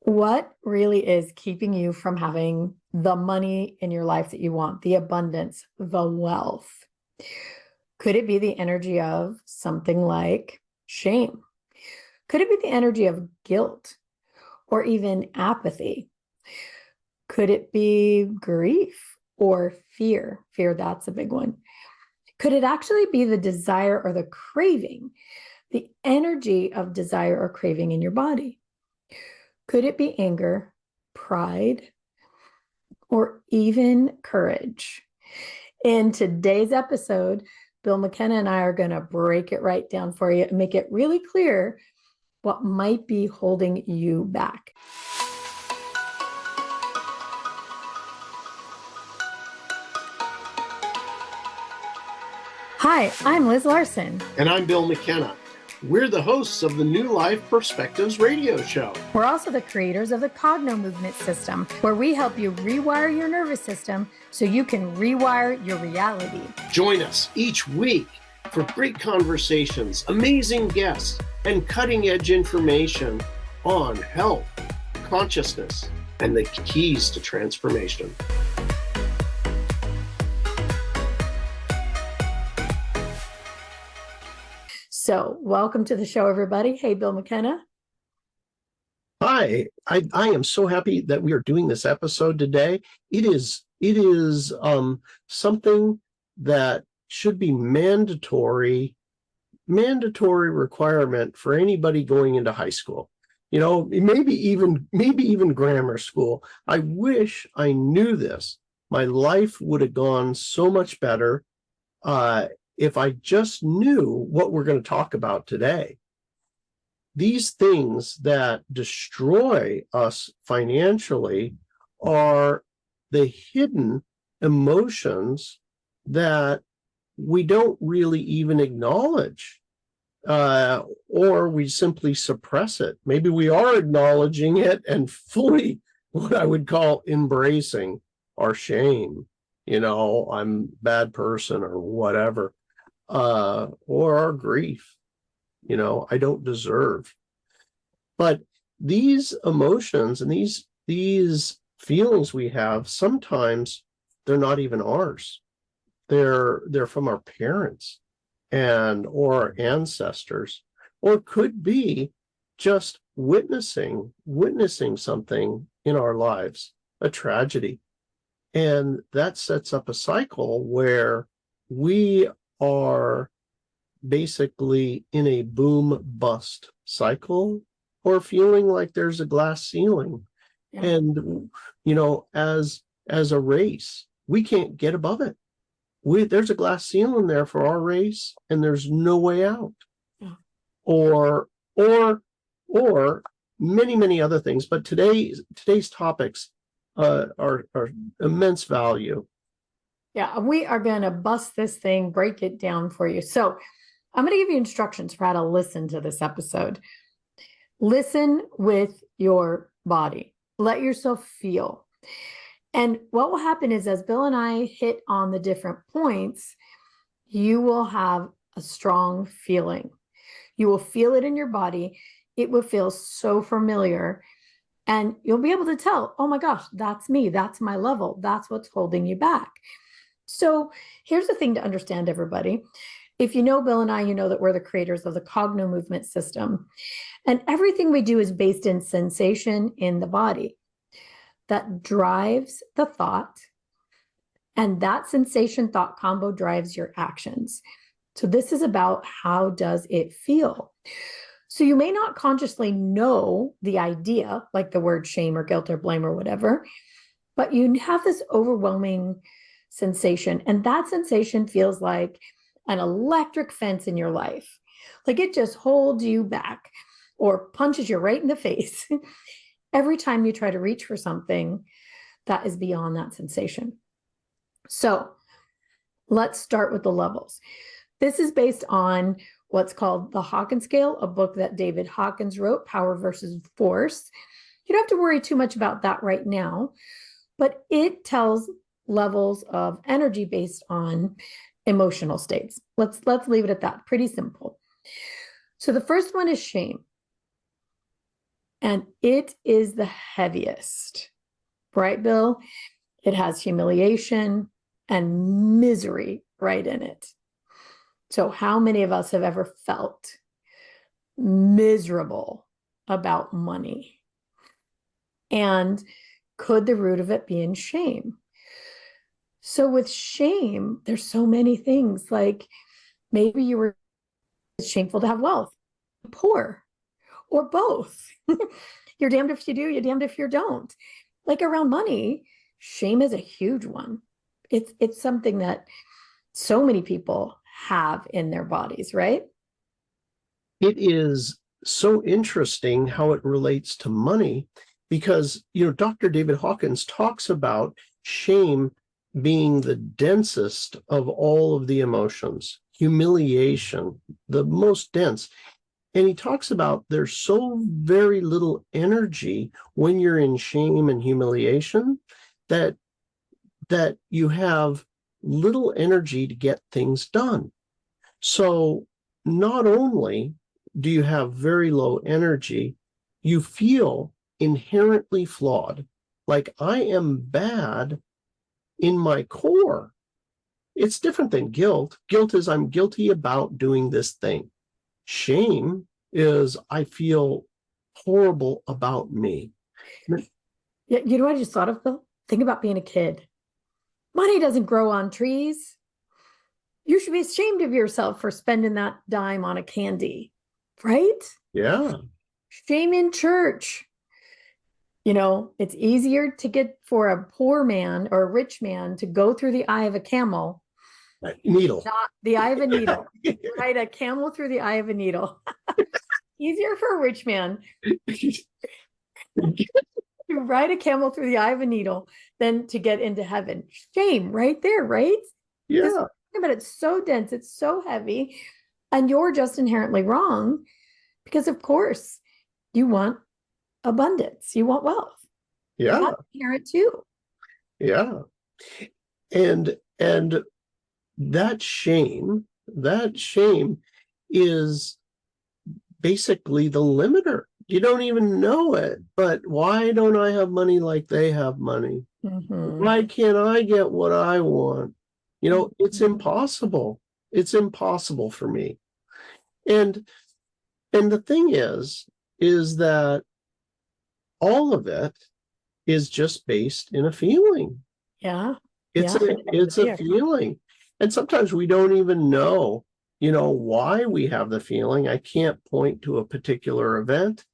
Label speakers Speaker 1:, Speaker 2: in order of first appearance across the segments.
Speaker 1: What really is keeping you from having the money in your life that you want, the abundance, the wealth? Could it be the energy of something like shame? Could it be the energy of guilt or even apathy? Could it be grief or fear? Fear, that's a big one. Could it actually be the desire or the craving, the energy of desire or craving in your body? Could it be anger, pride, or even courage? In today's episode, Bill McKenna and I are going to break it right down for you and make it really clear what might be holding you back. Hi, I'm Liz Larson.
Speaker 2: And I'm Bill McKenna. We're the hosts of the New Life Perspectives radio show.
Speaker 1: We're also the creators of the Cogno Movement System, where we help you rewire your nervous system so you can rewire your reality.
Speaker 2: Join us each week for great conversations, amazing guests, and cutting-edge information on health, consciousness, and the keys to transformation.
Speaker 1: So welcome to the show, everybody. Hey, Bill McKenna.
Speaker 2: Hi, I am so happy that we are doing this episode today. It is something that should be mandatory requirement for anybody going into high school. You know, maybe even grammar school. I wish I knew this. My life would have gone so much better if I just knew what we're going to talk about today. These things that destroy us financially are the hidden emotions that we don't really even acknowledge, or we simply suppress it. Maybe we are acknowledging it and fully what I would call embracing our shame. You know, I'm a bad person or whatever. Or our grief, you know, I don't deserve. But these emotions and these feelings we have, sometimes they're not even ours. They're from our parents or our ancestors, or could be just witnessing something in our lives, a tragedy. And that sets up a cycle where we are basically in a boom bust cycle, or feeling like there's a glass ceiling. Yeah. And you know, as a race, we can't get above it. There's a glass ceiling there for our race, and there's no way out. Yeah. Or many other things. But today's topics are immense value.
Speaker 1: Yeah, we are going to bust this thing, break it down for you. So I'm going to give you instructions for how to listen to this episode. Listen with your body. Let yourself feel. And what will happen is, as Bill and I hit on the different points, you will have a strong feeling. You will feel it in your body. It will feel so familiar. And you'll be able to tell, oh my gosh, that's me. That's my level. That's what's holding you back. So here's the thing to understand, everybody. If you know Bill and I, you know that we're the creators of the Cogno Movement System. And everything we do is based in sensation in the body that drives the thought. And that sensation thought combo drives your actions. So this is about, how does it feel? So you may not consciously know the idea, like the word shame or guilt or blame or whatever, but you have this overwhelming sensation. And that sensation feels like an electric fence in your life. Like it just holds you back or punches you right in the face every time you try to reach for something that is beyond that sensation. So let's start with the levels. This is based on what's called the Hawkins scale, a book that David Hawkins wrote, Power versus Force. You don't have to worry too much about that right now, but it tells levels of energy based on emotional states. Let's leave it at that. Pretty simple. So the first one is shame. And it is the heaviest, right, Bill? It has humiliation and misery right in it. So how many of us have ever felt miserable about money? And could the root of it be in shame? So with shame, there's so many things, like maybe you were shameful to have wealth, poor, or both. You're damned if you do, you're damned if you don't. Like around money, shame is a huge one. It's something that so many people have in their bodies, right?
Speaker 2: It is so interesting how it relates to money because, Dr. David Hawkins talks about shame being the densest of all of the emotions, humiliation, the most dense. And he talks about there's so very little energy when you're in shame and humiliation that you have little energy to get things done. So not only do you have very low energy, you feel inherently flawed, like I am bad in my core. It's different than guilt. Guilt is I'm guilty about doing this thing. Shame is I feel horrible about me.
Speaker 1: Yeah, you know what I just thought of, Bill? Think about being a kid. Money doesn't grow on trees. You should be ashamed of yourself for spending that dime on a candy, right?
Speaker 2: Yeah.
Speaker 1: Shame in church. It's easier to get for a poor man or a rich man to go through the eye of a camel.
Speaker 2: Needle.
Speaker 1: Not the eye of a needle. Right? A camel through the eye of a needle. Easier for a rich man to ride a camel through the eye of a needle than to get into heaven. Shame right there, right?
Speaker 2: Yeah.
Speaker 1: But it's so dense, it's so heavy, and you're just inherently wrong because, of course, you want abundance, you want wealth.
Speaker 2: Yeah.
Speaker 1: That's inherent too.
Speaker 2: Yeah. And that shame is basically the limiter. You don't even know it, but why don't I have money like they have money?
Speaker 1: Mm-hmm.
Speaker 2: Why can't I get what I want? It's impossible. It's impossible for me. And the thing is that all of it is just based in a feeling.
Speaker 1: Yeah.
Speaker 2: It's
Speaker 1: Yeah.
Speaker 2: a feeling. And sometimes we don't even know, why we have the feeling. I can't point to a particular event.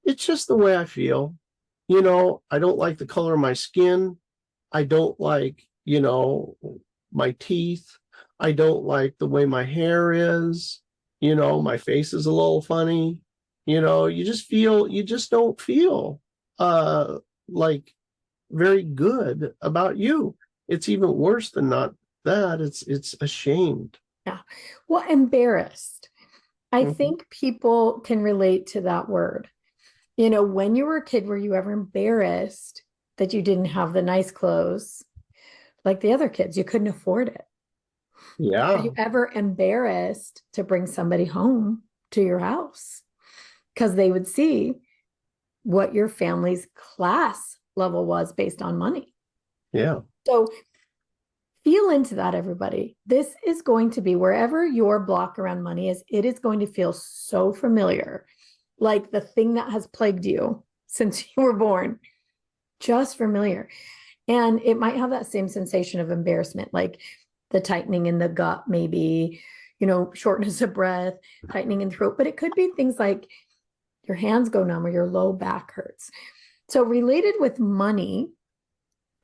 Speaker 2: It's just the way I feel. I don't like the color of my skin. I don't like, my teeth. I don't like the way my hair is. My face is a little funny. You just don't feel like very good about you. It's even worse than not that. It's ashamed.
Speaker 1: Yeah. Well, embarrassed. I
Speaker 2: Mhm.
Speaker 1: think people can relate to that word. When you were a kid, were you ever embarrassed that you didn't have the nice clothes like the other kids? You couldn't afford it.
Speaker 2: Yeah.
Speaker 1: Were you ever embarrassed to bring somebody home to your house because they would see what your family's class level was based on money?
Speaker 2: Yeah.
Speaker 1: So feel into that, everybody. This is going to be wherever your block around money is, it is going to feel so familiar, like the thing that has plagued you since you were born, just familiar. And it might have that same sensation of embarrassment, like the tightening in the gut, maybe, shortness of breath, tightening in throat, but it could be things like your hands go numb or your low back hurts. So related with money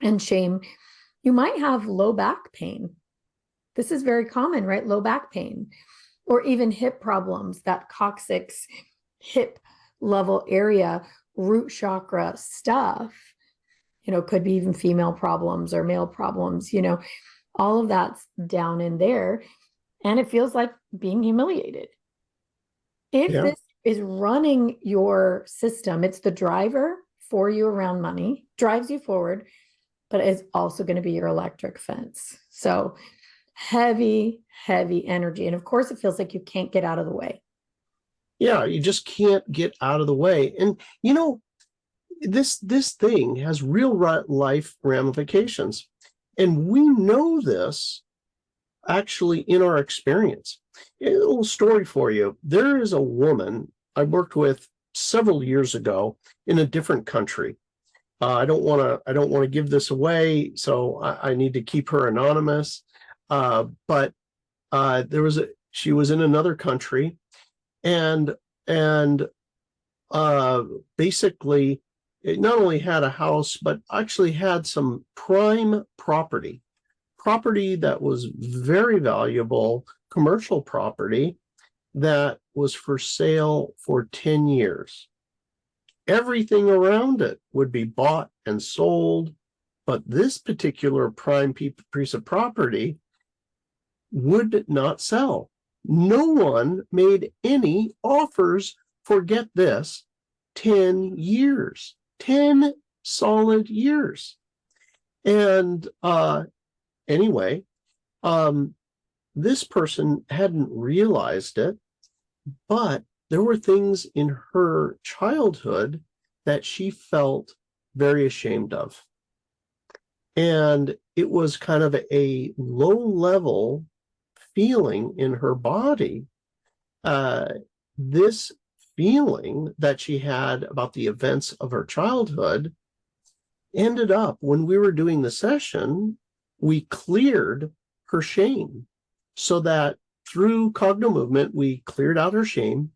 Speaker 1: and shame, you might have low back pain. This is very common, right? Low back pain, or even hip problems, that coccyx hip level area, root chakra stuff, could be even female problems or male problems, all of that's down in there. And it feels like being humiliated. If
Speaker 2: Yeah.
Speaker 1: this is running your system, it's the driver for you around money, drives you forward, but it's also going to be your electric fence. So heavy, heavy energy. And of course, it feels like you can't get out of the way.
Speaker 2: Yeah, you just can't get out of the way. And this thing has real life ramifications. And we know this actually in our experience. A little story for you. There is a woman I worked with several years ago in a different country. I don't want to give this away, so I need to keep her anonymous. But she was in another country, and basically it not only had a house, but actually had some prime property that was very valuable, commercial property that was for sale for 10 years. Everything around it would be bought and sold, but this particular prime piece of property would not sell. No one made any offers for, get this, 10 years, 10 solid years. And anyway, this person hadn't realized it, but there were things in her childhood that she felt very ashamed of. And it was kind of a low-level feeling in her body. This feeling that she had about the events of her childhood ended up, when we were doing the session, we cleared her shame, so that through cognitive movement, we cleared out her shame.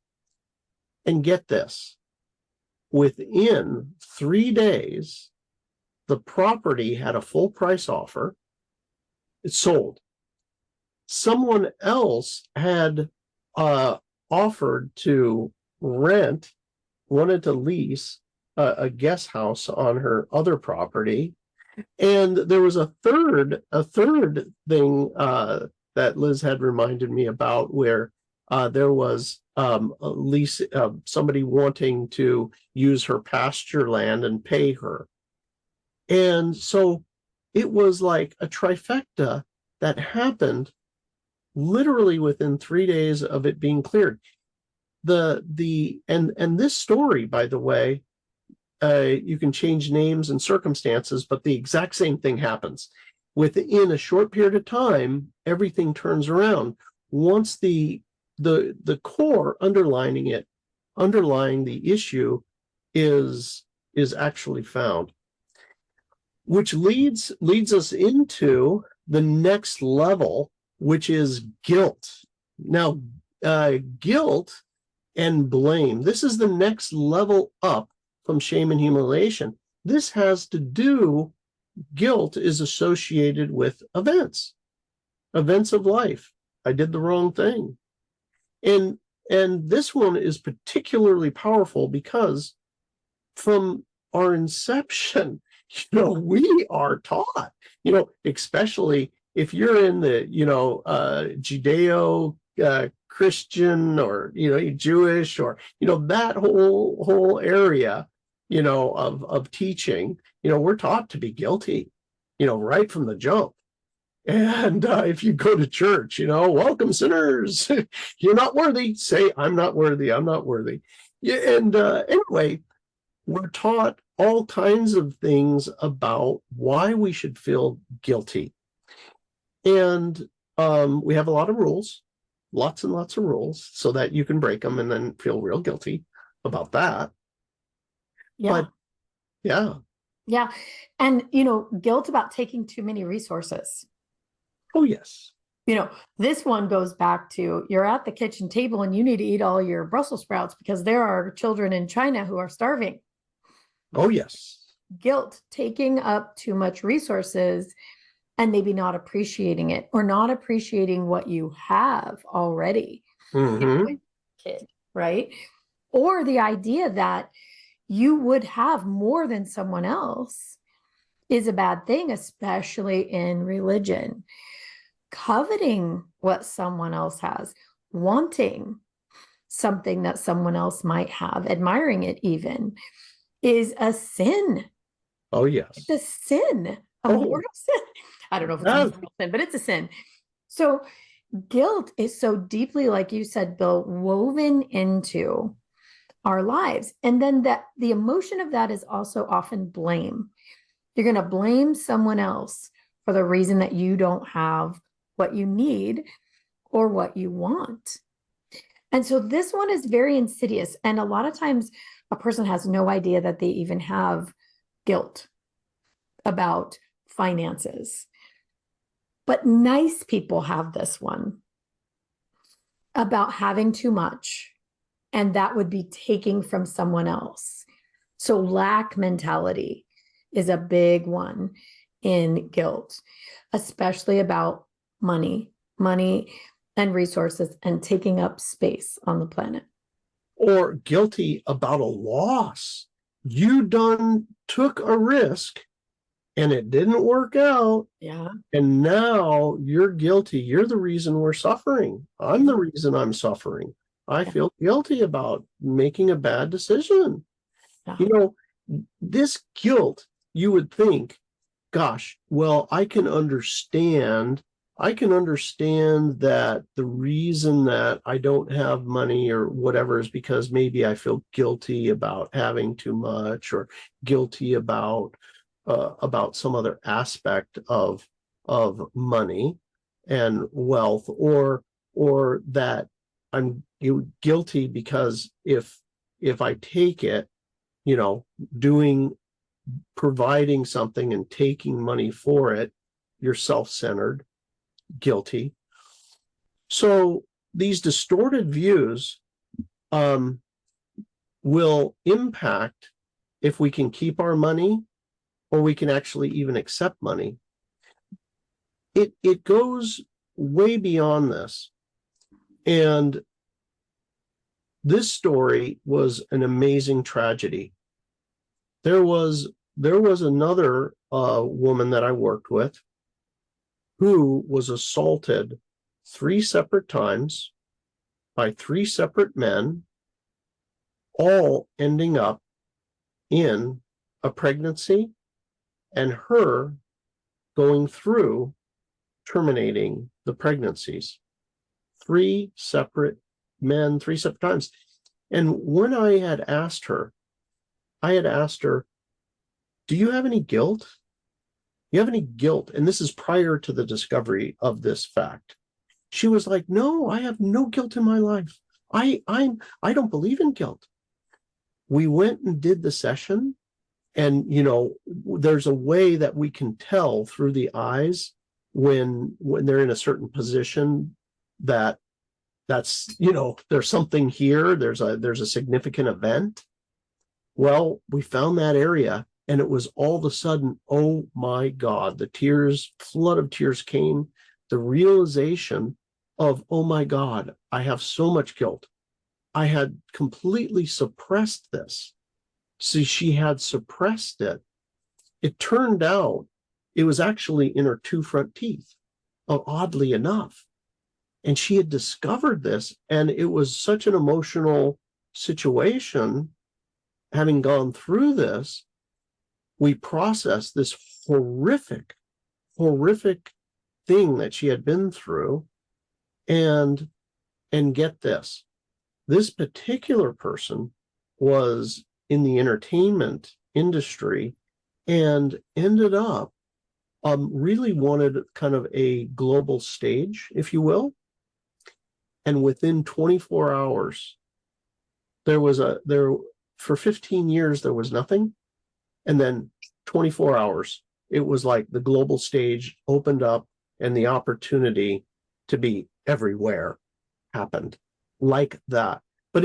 Speaker 2: And get this, within 3 days, the property had a full price offer. It sold. Someone else had offered to wanted to lease a guest house on her other property. And there was a third thing that Liz had reminded me about, where there was a lease, somebody wanting to use her pasture land and pay her. And so it was like a trifecta that happened literally within 3 days of it being cleared. And this story, by the way, you can change names and circumstances, but the exact same thing happens. Within a short period of time, everything turns around. Once the core underlying the issue is actually found, which leads us into the next level, which is guilt. Now, guilt and blame, this is the next level up from shame and humiliation. This has to do, guilt is associated with events of life. I did the wrong thing. And this one is particularly powerful because from our inception, we are taught, especially if you're in the, Judeo Christian, or, Jewish, or, that whole area, of teaching, we're taught to be guilty, right from the jump. And if you go to church, welcome sinners, you're not worthy. Say, I'm not worthy. I'm not worthy. Yeah, and anyway, we're taught all kinds of things about why we should feel guilty. And we have a lot of rules, lots and lots of rules, so that you can break them and then feel real guilty about that.
Speaker 1: Yeah.
Speaker 2: But yeah.
Speaker 1: Yeah. And, guilt about taking too many resources.
Speaker 2: Oh, yes.
Speaker 1: This one goes back to, you're at the kitchen table and you need to eat all your Brussels sprouts because there are children in China who are starving.
Speaker 2: Oh, yes.
Speaker 1: Guilt, taking up too much resources and maybe not appreciating it, or not appreciating what you have already.
Speaker 2: Mm-hmm.
Speaker 1: Kid, right? Or the idea that you would have more than someone else is a bad thing, especially in religion. Coveting what someone else has, wanting something that someone else might have, admiring it even, is a sin.
Speaker 2: Oh, yes.
Speaker 1: It's a sin, a mortal sin. I don't know if it's a mortal sin, but it's a sin. So guilt is so deeply, like you said, Bill, woven into our lives. And then that the emotion of that is also often blame. You're going to blame someone else for the reason that you don't have what you need or what you want. And so this one is very insidious. And a lot of times a person has no idea that they even have guilt about finances. But nice people have this one about having too much, and that would be taking from someone else. So lack mentality is a big one in guilt, especially about money and resources and taking up space on the planet.
Speaker 2: Or guilty about a loss. You took a risk and it didn't work out.
Speaker 1: Yeah.
Speaker 2: And now you're guilty. You're the reason we're suffering. I'm the reason I'm suffering. I feel guilty about making a bad decision.
Speaker 1: Yeah.
Speaker 2: You know, this guilt, you would think, gosh, well, I can understand that the reason that I don't have money or whatever is because maybe I feel guilty about having too much, or guilty about some other aspect of money and wealth, or that I'm guilty because if I take it, you know, providing something and taking money for it, you're self-centered, guilty. So these distorted views will impact if we can keep our money, or we can actually even accept money. It goes way beyond this. And this story was an amazing tragedy. There was another woman that I worked with who was assaulted 3 separate times by 3 separate men, all ending up in a pregnancy and her going through terminating the pregnancies. 3 separate men, 3 separate times. And when I had asked her, do you have any guilt? You have any guilt? And this is prior to the discovery of this fact. She was like, no, I have no guilt in my life. I don't believe in guilt. We went and did the session, and you know, there's a way that we can tell through the eyes when they're in a certain position that's, you know, there's something here, there's a significant event. Well, we found that area, and it was all of a sudden, oh my God, flood of tears came, the realization of, oh my God, I have so much guilt. I had completely suppressed this. See, she had suppressed it. It turned out it was actually in her 2 front teeth, oddly enough. And she had discovered this, and it was such an emotional situation. Having gone through this, we processed this horrific thing that she had been through. And get this particular person was in the entertainment industry and ended up really wanted kind of a global stage, if you will. And within 24 hours, for 15 years, there was nothing. And then 24 hours, it was like the global stage opened up and the opportunity to be everywhere happened like that. But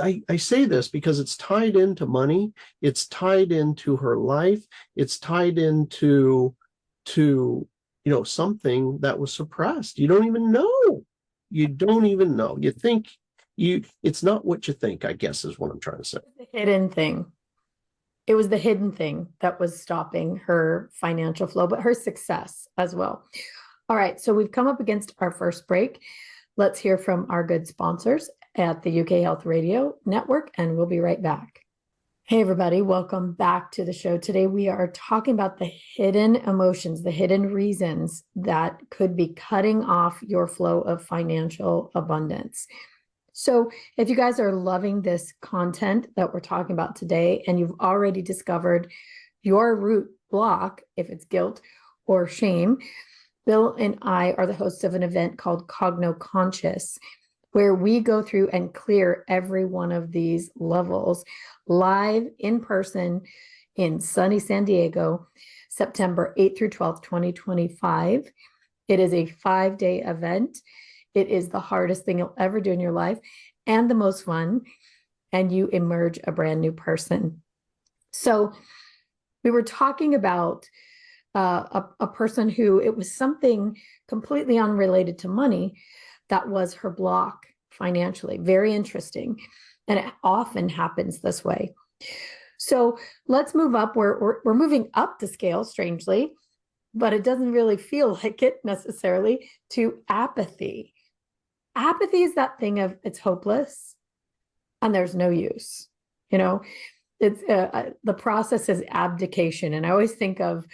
Speaker 2: I say this because it's tied into money. It's tied into her life. It's tied into you know, something that was suppressed. You don't even know. You think it's not what you think, I guess, is what I'm trying to say.
Speaker 1: The hidden thing. It was the hidden thing that was stopping her financial flow, but her success as well. All right, so we've come up against our first break. Let's hear from our good sponsors at the UK Health Radio Network, and we'll be right back. Hey, everybody, welcome back to the show. Today, we are talking about the hidden emotions, the hidden reasons that could be cutting off your flow of financial abundance. So, if you guys are loving this content that we're talking about today, and you've already discovered your root block, if it's guilt or shame, Bill and I are the hosts of an event called Cogno Conscious, where we go through and clear every one of these levels live in person in sunny San Diego, September 8th through 12th, 2025. It is a 5-day event. It is the hardest thing you'll ever do in your life and the most fun, and you emerge a brand new person. So we were talking about a person who, it was something completely unrelated to money that was her block financially. Very interesting. And it often happens this way. So let's move up. We're moving up the scale, strangely, but it doesn't really feel like it necessarily, to apathy. Apathy is that thing of it's hopeless and there's no use. You know, it's the process is abdication. And I always think of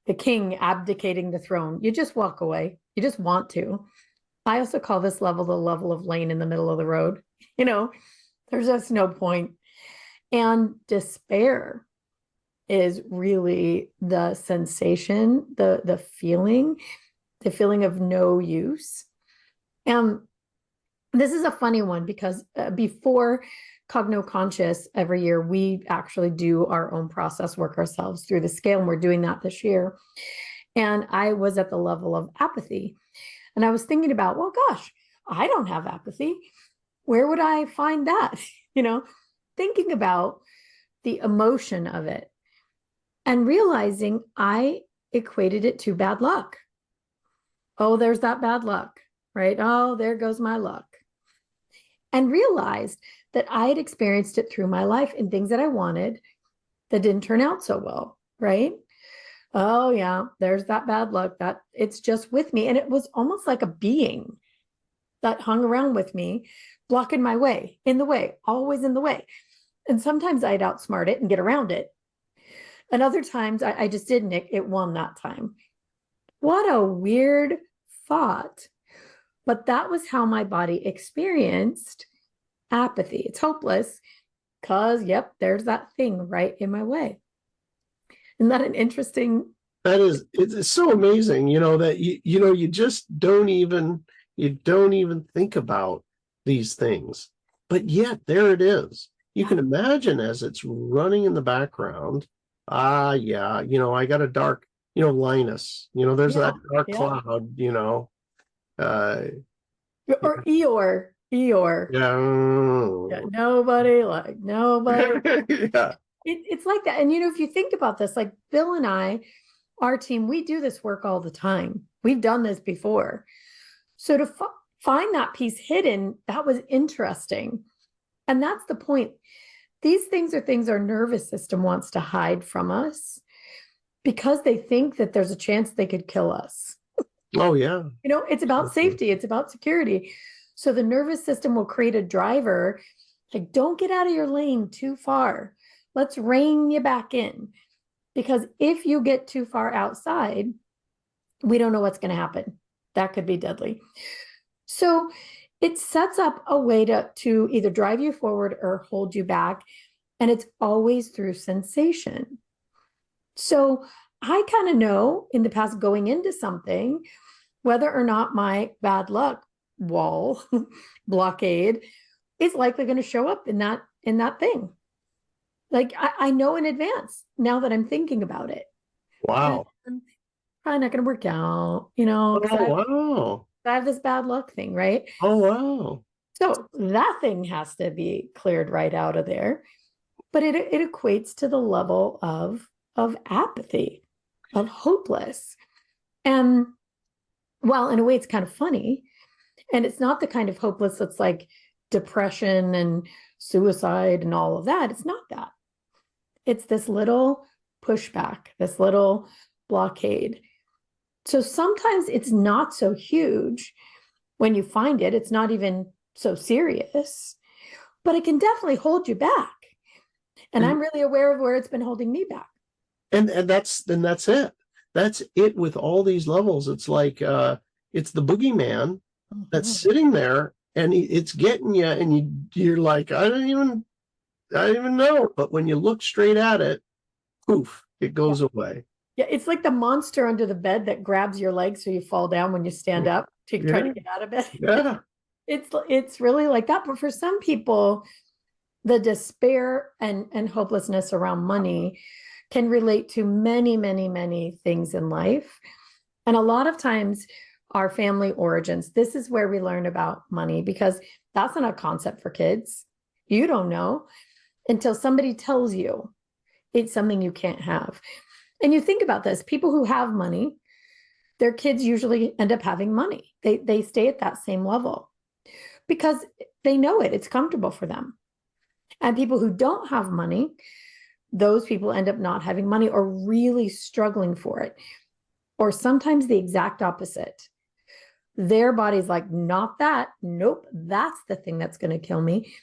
Speaker 1: the king abdicating the throne. You just walk away. You just want to. I also call this level the level of laying in the middle of the road. You know, there's just no point. And despair is really the sensation, the feeling of no use. And this is a funny one because before Cogno Conscious, every year, we actually do our own process work ourselves through the scale, and we're doing that this year. And I was at the level of apathy. And I was thinking about, well, gosh, I don't have apathy. Where would I find that? You know, thinking about the emotion of it and realizing I equated it to bad luck. Oh, there's that bad luck, right? Oh, there goes my luck. And realized that I had experienced it through my life in things that I wanted that didn't turn out so well, right? Oh yeah, there's that bad luck, that it's just with me. And it was almost like a being that hung around with me, blocking my way, in the way, always in the way. And sometimes I'd outsmart it and get around it. And other times I just didn't. It won that time. What a weird thought. But that was how my body experienced apathy. It's hopeless because, yep, there's that thing right in my way. Isn't that an interesting?
Speaker 2: That is, it's so amazing, that you just don't even think about these things, but yet there it is. You can imagine as it's running in the background. Yeah, I got a dark, Linus, there's that dark cloud,
Speaker 1: or Eeyore.
Speaker 2: Yeah.
Speaker 1: Nobody like nobody.
Speaker 2: Yeah.
Speaker 1: It's like that. And if you think about this, like Bill and I, our team, we do this work all the time. We've done this before. So to find that piece hidden, that was interesting. And that's the point. These things are things our nervous system wants to hide from us because they think that there's a chance they could kill us.
Speaker 2: Oh, yeah.
Speaker 1: It's about safety. It's about security. So the nervous system will create a driver, like, don't get out of your lane too far. Let's rein you back in. Because if you get too far outside, we don't know what's going to happen. That could be deadly. So it sets up a way to either drive you forward or hold you back. And it's always through sensation. So I kind of know in the past, going into something, whether or not my bad luck wall blockade is likely going to show up in that thing. Like I know in advance now that I'm thinking about it.
Speaker 2: Wow.
Speaker 1: Probably not going to work out,
Speaker 2: Oh, wow.
Speaker 1: I have this bad luck thing, right?
Speaker 2: Oh, wow.
Speaker 1: So that thing has to be cleared right out of there. But it equates to the level of apathy, of hopeless. And well, in a way, it's kind of funny. And it's not the kind of hopeless that's like depression and suicide and all of that. It's not that. It's this little pushback, this little blockade. So sometimes it's not so huge when you find it. It's not even so serious, but it can definitely hold you back. And I'm really aware of where it's been holding me back.
Speaker 2: And that's it. That's it with all these levels. It's like it's the boogeyman that's sitting there, and it's getting you, and you're like, I don't even know. But when you look straight at it, poof, it goes away.
Speaker 1: Yeah, it's like the monster under the bed that grabs your legs so you fall down when you stand up to try to get out of bed.
Speaker 2: Yeah.
Speaker 1: It's really like that. But for some people, the despair and hopelessness around money can relate to many, many, many things in life. And a lot of times our family origins, this is where we learn about money, because that's not a concept for kids. You don't know until somebody tells you it's something you can't have. And you think about this, people who have money, their kids usually end up having money. They stay at that same level because they know it, it's comfortable for them. And people who don't have money, those people end up not having money or really struggling for it. Or sometimes the exact opposite. Their body's like, not that. Nope, that's the thing that's going to kill me.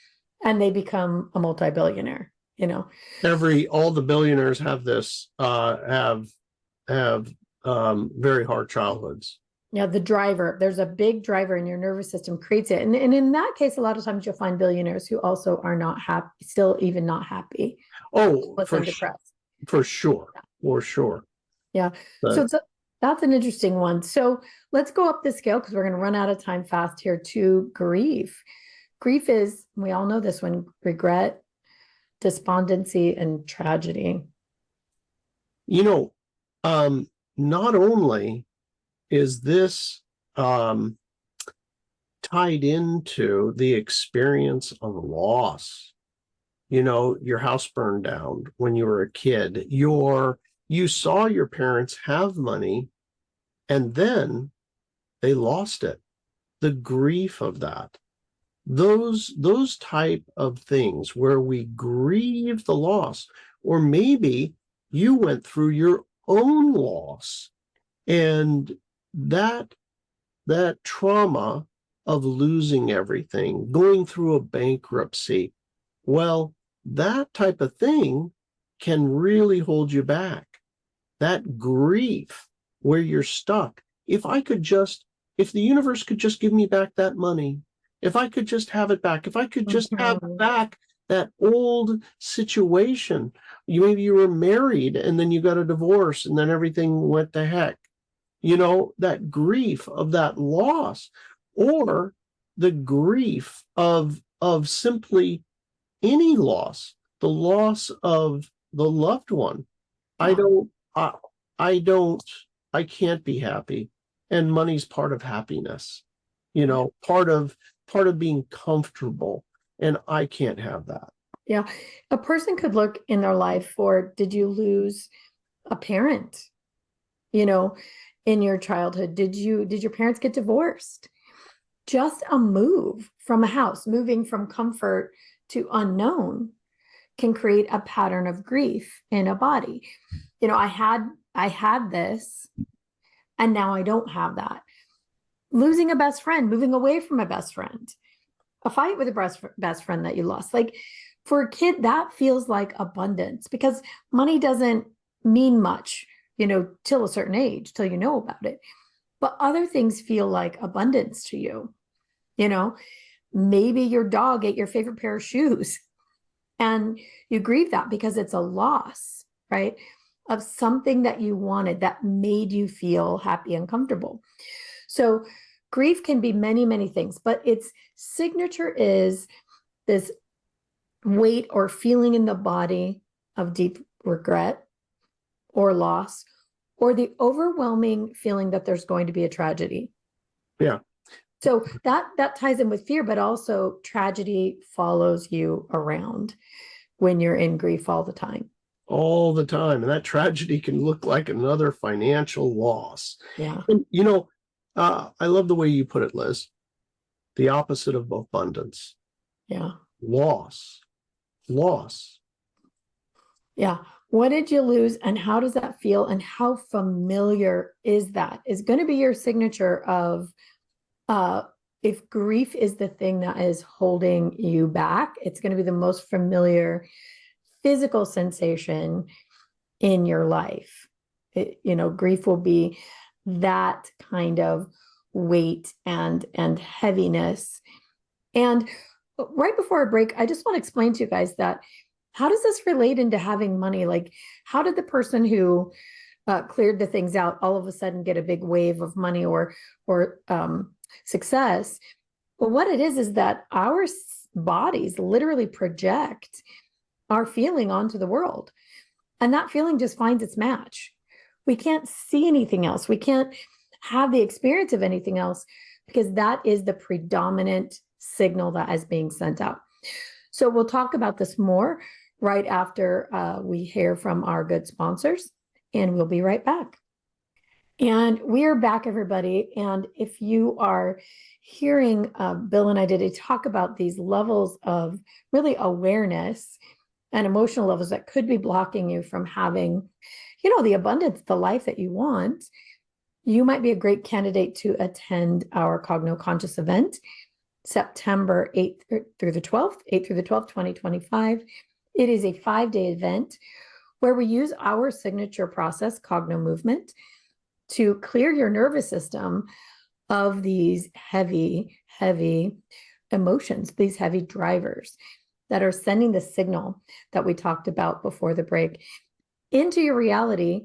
Speaker 1: And they become a multi-billionaire, you know.
Speaker 2: All the billionaires have this, have very hard childhoods.
Speaker 1: Yeah, there's a big driver in your nervous system creates it. And in that case, a lot of times you'll find billionaires who also are not happy, still even not happy.
Speaker 2: Oh, for sure. For sure.
Speaker 1: Yeah. But, so that's an interesting one. So let's go up the scale because we're going to run out of time fast here to grief. Grief is, we all know this one, regret, despondency, and tragedy.
Speaker 2: You know, not only is this tied into the experience of loss. You know, your house burned down when you were a kid. You saw your parents have money, and then they lost it. The grief of that. Those type of things where we grieve the loss, or maybe you went through your own loss, and that trauma of losing everything, going through a bankruptcy, well, that type of thing can really hold you back. That grief where you're stuck. If the universe could just give me back that money, if I could just have it back, if I could just have back that old situation. Maybe you were married and then you got a divorce and then everything went to heck. You know, that grief of that loss, or the grief of simply any loss, the loss of the loved one. I can't be happy. And money's part of happiness, you know, part of being comfortable. And I can't have that.
Speaker 1: Yeah. A person could look in their life for, did you lose a parent? You know, in your childhood, did your parents get divorced? Just a move from a house, moving from comfort to unknown, can create a pattern of grief in a body. You know, I had this, and now I don't have that. Losing a best friend, moving away from a best friend, a fight with a best friend that you lost. Like, for a kid, that feels like abundance, because money doesn't mean much, you know, till a certain age, till you know about it. But other things feel like abundance to you. You know, maybe your dog ate your favorite pair of shoes and you grieve that because it's a loss, right? Of something that you wanted that made you feel happy and comfortable. So grief can be many, many things, but its signature is this weight or feeling in the body of deep regret or loss, or the overwhelming feeling that there's going to be a tragedy.
Speaker 2: Yeah.
Speaker 1: So that ties in with fear, but also tragedy follows you around when you're in grief all the time.
Speaker 2: All the time. And that tragedy can look like another financial loss.
Speaker 1: Yeah.
Speaker 2: And, you know, I love the way you put it, Liz. The opposite of abundance.
Speaker 1: Yeah.
Speaker 2: Loss.
Speaker 1: Yeah. What did you lose, and how does that feel, and how familiar is that? Is going to be your signature of if grief is the thing that is holding you back, it's going to be the most familiar physical sensation in your life. Grief will be that kind of weight and heaviness. And right before our break, I just want to explain to you guys that how does this relate into having money? Like, how did the person who cleared the things out all of a sudden get a big wave of money or success? Well, what it is that our bodies literally project our feeling onto the world. And that feeling just finds its match. We can't see anything else. We can't have the experience of anything else because that is the predominant signal that is being sent out. So we'll talk about this more right after we hear from our good sponsors, and we'll be right back. And we are back, everybody. And if you are hearing Bill and I today talk about these levels of really awareness and emotional levels that could be blocking you from having, the abundance, the life that you want, you might be a great candidate to attend our Cogno Conscious event, September 8th through the 12th, 2025. It is a 5-day event where we use our signature process, Cogno Movement, to clear your nervous system of these heavy, heavy emotions, these heavy drivers that are sending the signal that we talked about before the break into your reality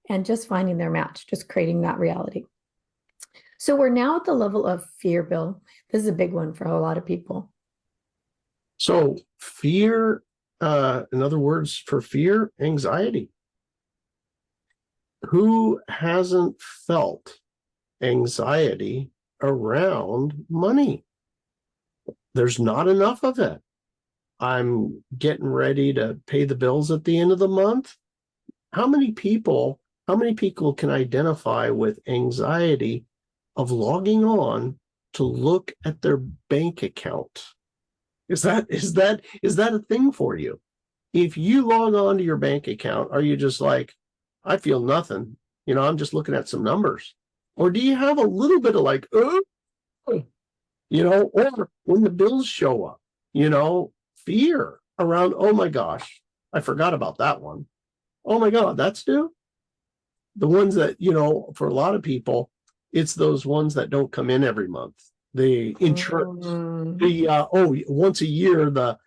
Speaker 1: and just finding their match, just creating that reality. So we're now at the level of fear, Bill. This is a big one for a lot of people.
Speaker 2: So fear, in other words, for fear, anxiety. Who hasn't felt anxiety around money? There's not enough of it. I'm getting ready to pay the bills at the end of the month. How many people can identify with anxiety of logging on to look at their bank account? Is that a thing for you? If you log on to your bank account, are you just like, I feel nothing, I'm just looking at some numbers? Or do you have a little bit of like, or when the bills show up, fear around, oh my gosh, I forgot about that one. Oh my God, that's due. The ones that, for a lot of people, it's those ones that don't come in every month. The insurance, once a year, the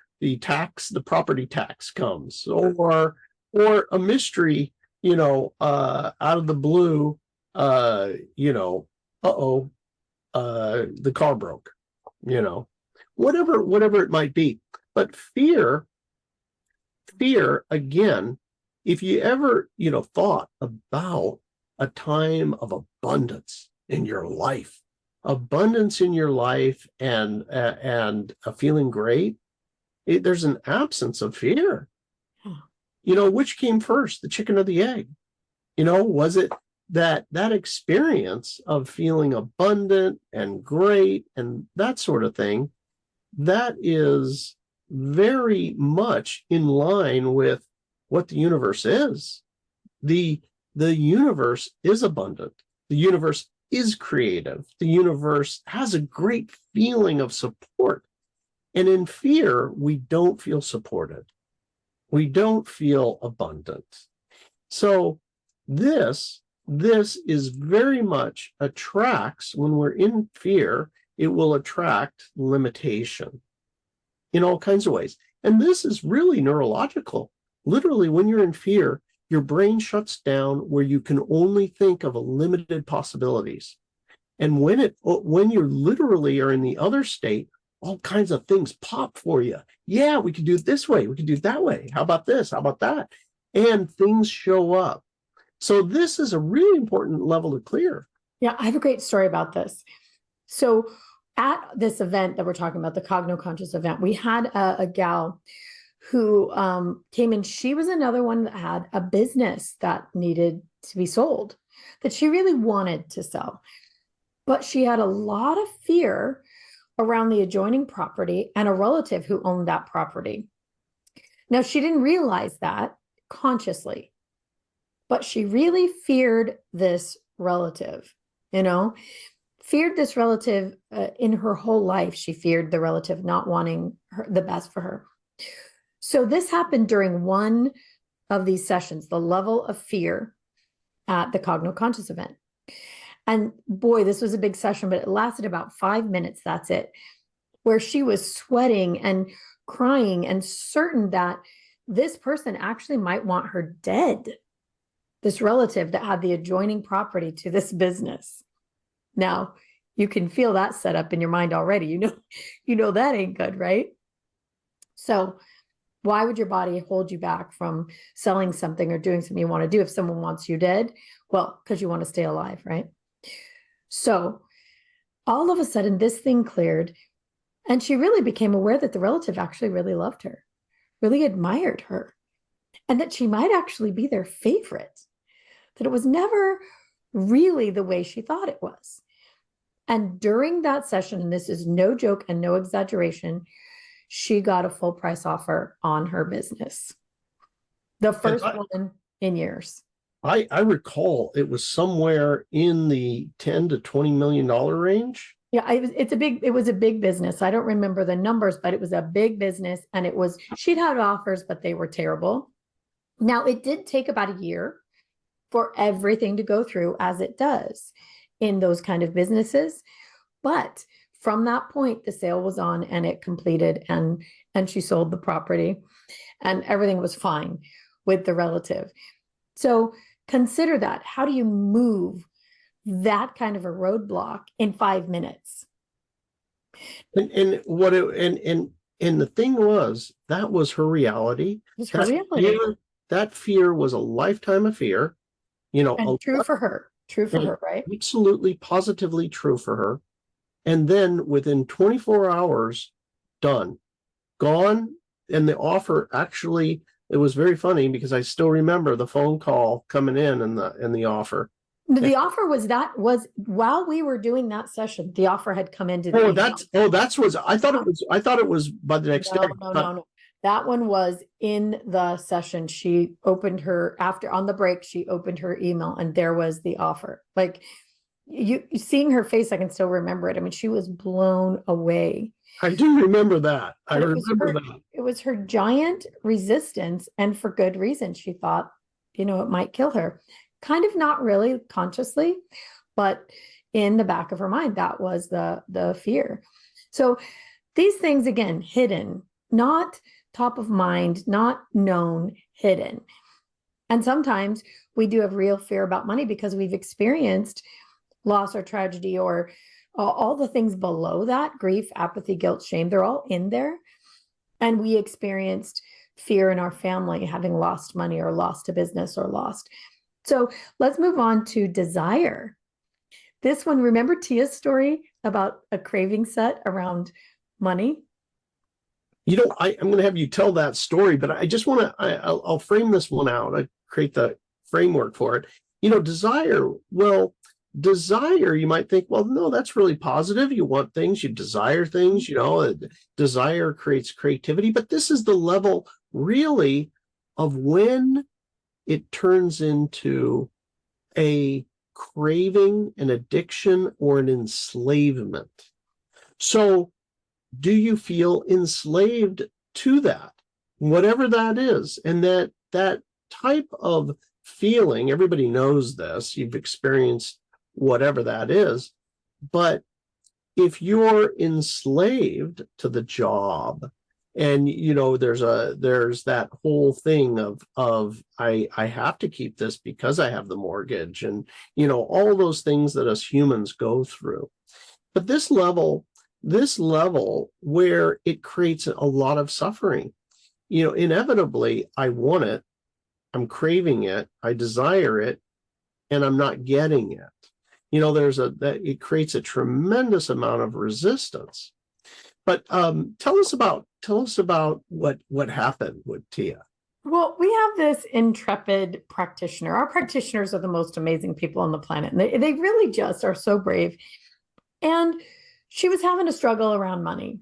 Speaker 2: property tax comes, or a mystery, out of the blue, the car broke, whatever it might be. But fear, again, if you ever, thought about a time of abundance in your life, and feeling great, there's an absence of fear. Which came first, the chicken or the egg? Was it that experience of feeling abundant and great and that sort of thing that is very much in line with what the universe is? The universe is abundant. The universe is creative. The universe has a great feeling of support. And in fear, we don't feel supported. We don't feel abundant. So this is very much attracts, when we're in fear, it will attract limitation in all kinds of ways. And this is really neurological. Literally, when you're in fear, your brain shuts down where you can only think of a limited possibilities. And when you literally are in the other state, all kinds of things pop for you. Yeah, we could do it this way. We could do it that way. How about this? How about that? And things show up. So this is a really important level to clear.
Speaker 1: Yeah, I have a great story about this. So at this event that we're talking about, the Cogno Conscious event, we had a gal who came in. She was another one that had a business that needed to be sold, that she really wanted to sell. But she had a lot of fear around the adjoining property and a relative who owned that property. Now, she didn't realize that consciously, but she really feared this relative, feared this relative in her whole life. She feared the relative not wanting the best for her. So this happened during one of these sessions, the level of fear at the Cogno-Conscious event. And boy, this was a big session, but it lasted about 5 minutes. That's it. Where she was sweating and crying and certain that this person actually might want her dead, this relative that had the adjoining property to this business. Now, you can feel that set up in your mind already. You know that ain't good, right? So why would your body hold you back from selling something or doing something you want to do if someone wants you dead? Well, because you want to stay alive, right? So all of a sudden, this thing cleared, and she really became aware that the relative actually really loved her, really admired her, and that she might actually be their favorite, that it was never really the way she thought it was. And during that session, and this is no joke and no exaggeration, she got a full price offer on her business. The first one in years.
Speaker 2: I recall it was somewhere in the 10 to $20 million range.
Speaker 1: Yeah, it was a big business. I don't remember the numbers, but it was a big business, and she'd had offers, but they were terrible. Now, it did take about a year for everything to go through, as it does in those kind of businesses. But from that point, the sale was on and it completed, and she sold the property, and everything was fine with the relative. So consider that. How do you move that kind of a roadblock in 5 minutes?
Speaker 2: And the thing was, that was her reality.
Speaker 1: It's her reality.
Speaker 2: That fear was a lifetime of fear.
Speaker 1: And true for her. True for her, right?
Speaker 2: Absolutely, positively true for her. And then within 24 hours, done, gone. And the offer actually, it was very funny because I still remember the phone call coming in and the offer.
Speaker 1: The offer was while we were doing that session, the offer had come into the
Speaker 2: I thought it was by the next day.
Speaker 1: No. That one was in the session. She opened her on the break, she opened her email, and there was the offer. Like, you seeing her face, I can still remember it. I mean, she was blown away.
Speaker 2: I do remember that.
Speaker 1: It was her giant resistance, and for good reason. She thought, it might kill her. Kind of not really consciously, but in the back of her mind, that was the fear. So these things, again, hidden, not top of mind, not known, hidden. And sometimes we do have real fear about money because we've experienced loss or tragedy or all the things below that, grief, apathy, guilt, shame, they're all in there. And we experienced fear in our family, having lost money or lost a business or lost. So let's move on to desire. This one, remember Tia's story about a craving set around money?
Speaker 2: I'm going to have you tell that story, but I just want to, I'll frame this one out. I create the framework for it. Desire, you might think, well, no, that's really positive. You want things, you desire things, desire creates creativity, but this is the level really of when it turns into a craving, an addiction, or an enslavement. So do you feel enslaved to that, whatever that is? And that type of feeling, everybody knows this, you've experienced whatever that is. But if you're enslaved to the job, and there's that whole thing of I have to keep this because I have the mortgage, and all those things that us humans go through. But this level where it creates a lot of suffering, inevitably I want it, I'm craving it, I desire it, and I'm not getting it. It creates a tremendous amount of resistance. But tell us about what happened with Tia.
Speaker 1: Well, we have this intrepid practitioner. Our practitioners are the most amazing people on the planet. And they really just are so brave. And she was having a struggle around money.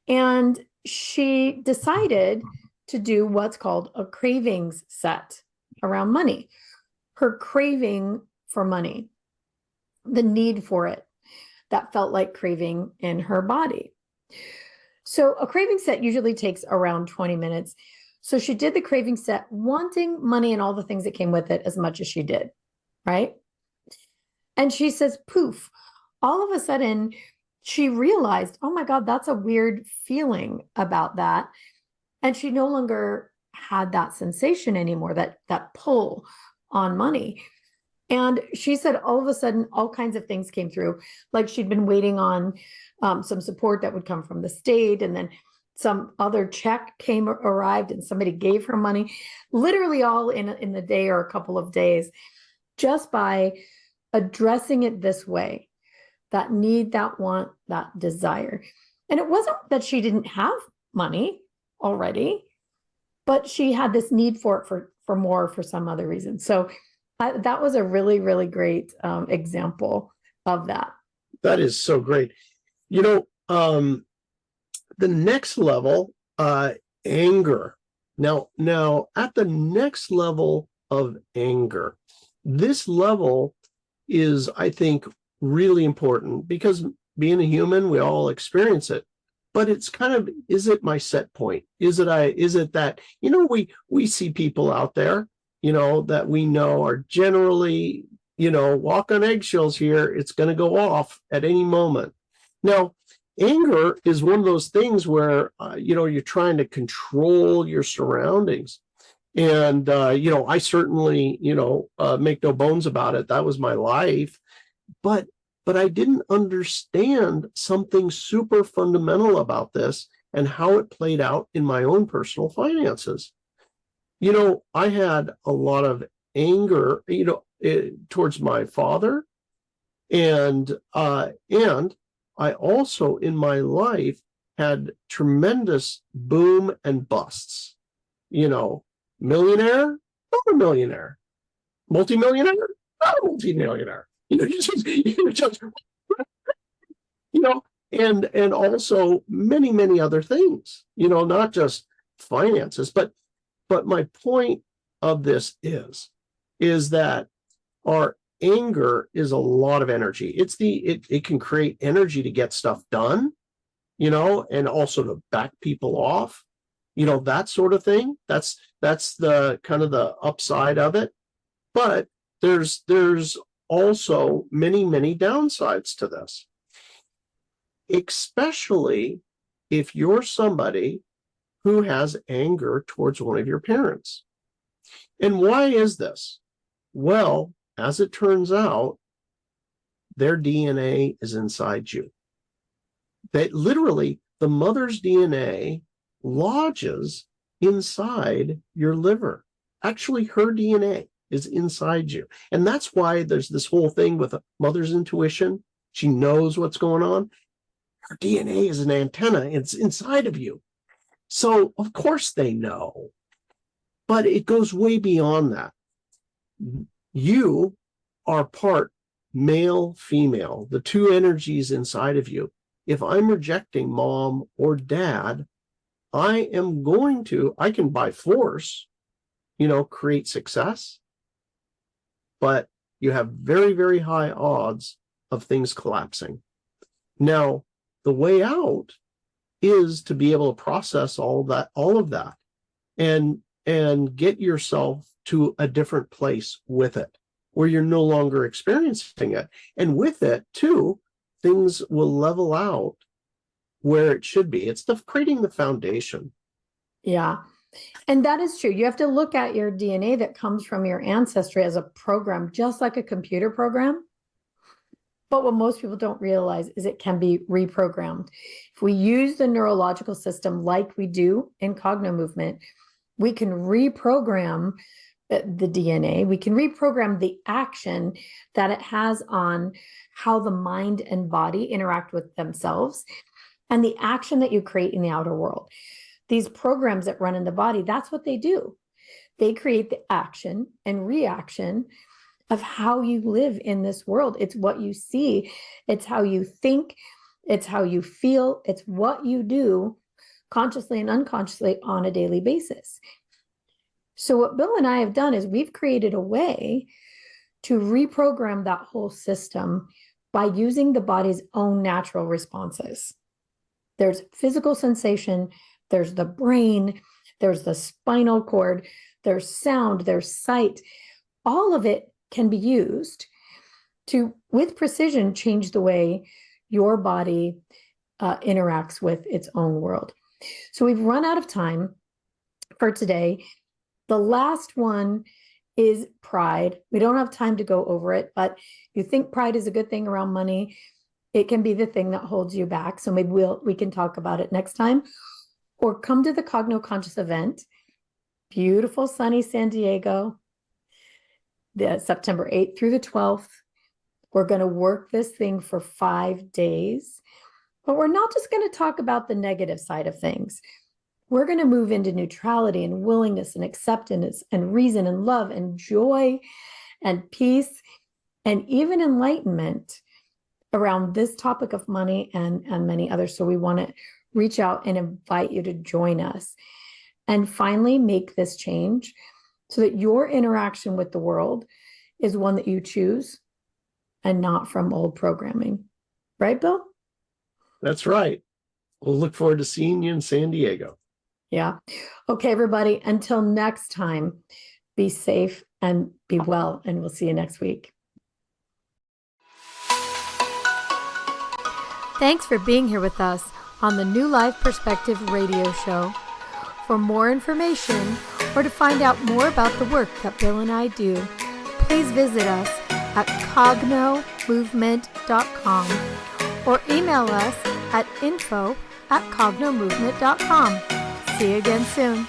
Speaker 1: And she decided to do what's called a cravings set around money. Her craving for money, the need for it, that felt like craving in her body. So a craving set usually takes around 20 minutes. So she did the craving set, wanting money and all the things that came with it as much as she did, right? And she says, poof, all of a sudden she realized, oh my God, that's a weird feeling about that. And she no longer had that sensation anymore, that pull on money. And she said all of a sudden, all kinds of things came through. Like she'd been waiting on some support that would come from the state. And then some other check arrived and somebody gave her money, literally all in the day or a couple of days, just by addressing it this way, that need, that want, that desire. And it wasn't that she didn't have money already, but she had this need for it for more for some other reason. So that was a really, really great example of that.
Speaker 2: That is so great. The next level, anger. Now, at the next level of anger, this level is, I think, really important because being a human, we all experience it. But it's kind of, is it my set point? Is it that, we see people out there, that we know are generally, walk on eggshells here. It's going to go off at any moment. Now, anger is one of those things where, you're trying to control your surroundings. And, I certainly, make no bones about it. That was my life. But I didn't understand something super fundamental about this and how it played out in my own personal finances. I had a lot of anger, towards my father. And I also in my life had tremendous boom and busts, millionaire, not a millionaire, multimillionaire, not a multimillionaire, and also many, many other things, not just finances, but my point of this is that our anger is a lot of energy. It can create energy to get stuff done, and also to back people off, that sort of thing. That's the kind of the upside of it. But there's also many, many downsides to this, especially if you're somebody who has anger towards one of your parents. And why is this? Well, as it turns out, their DNA is inside you. That literally, the mother's DNA lodges inside your liver. Actually, her DNA is inside you. And that's why there's this whole thing with a mother's intuition. She knows what's going on. Her DNA is an antenna. It's inside of you. So, of course, they know. But it goes way beyond that. You are part male, female, the two energies inside of you. If I'm rejecting mom or dad, I can by force, create success, but you have very, very high odds of things collapsing. Now, the way out is to be able to process all of that, and get yourself to a different place with it, where you're no longer experiencing it. And with it, too, things will level out where it should be. It's creating the foundation.
Speaker 1: Yeah. And that is true. You have to look at your DNA that comes from your ancestry as a program, just like a computer program. But what most people don't realize is it can be reprogrammed. If we use the neurological system like we do in Cogno Movement, we can reprogram the DNA. We can reprogram the action that it has on how the mind and body interact with themselves and the action that you create in the outer world. These programs that run in the body, that's what they do. They create the action and reaction of how you live in this world. It's what you see. It's how you think. It's how you feel. It's what you do consciously and unconsciously on a daily basis. So what Bill and I have done is we've created a way to reprogram that whole system by using the body's own natural responses. There's physical sensation, there's the brain, there's the spinal cord, there's sound, there's sight. All of it can be used to, with precision, change the way your body interacts with its own world. So we've run out of time for today. The last one is pride. We don't have time to go over it, but you think pride is a good thing around money. It can be the thing that holds you back. So maybe we can talk about it next time, or come to the Cogno Conscious event. Beautiful sunny San Diego, the September 8th through the 12th. We're going to work this thing for 5 days, but we're not just going to talk about the negative side of things. We're going to move into neutrality and willingness and acceptance and reason and love and joy and peace and even enlightenment around this topic of money and many others. So we want to reach out and invite you to join us and finally make this change so that your interaction with the world is one that you choose and not from old programming. Right, Bill?
Speaker 2: That's right. We'll look forward to seeing you in San Diego.
Speaker 1: Yeah. Okay, everybody. Until next time, be safe and be well, and we'll see you next week. Thanks for being here with us on the New Life Perspective radio show. For more information or to find out more about the work that Bill and I do, please visit us at cognomovement.com or email us at info@cognomovement.com. See you again soon.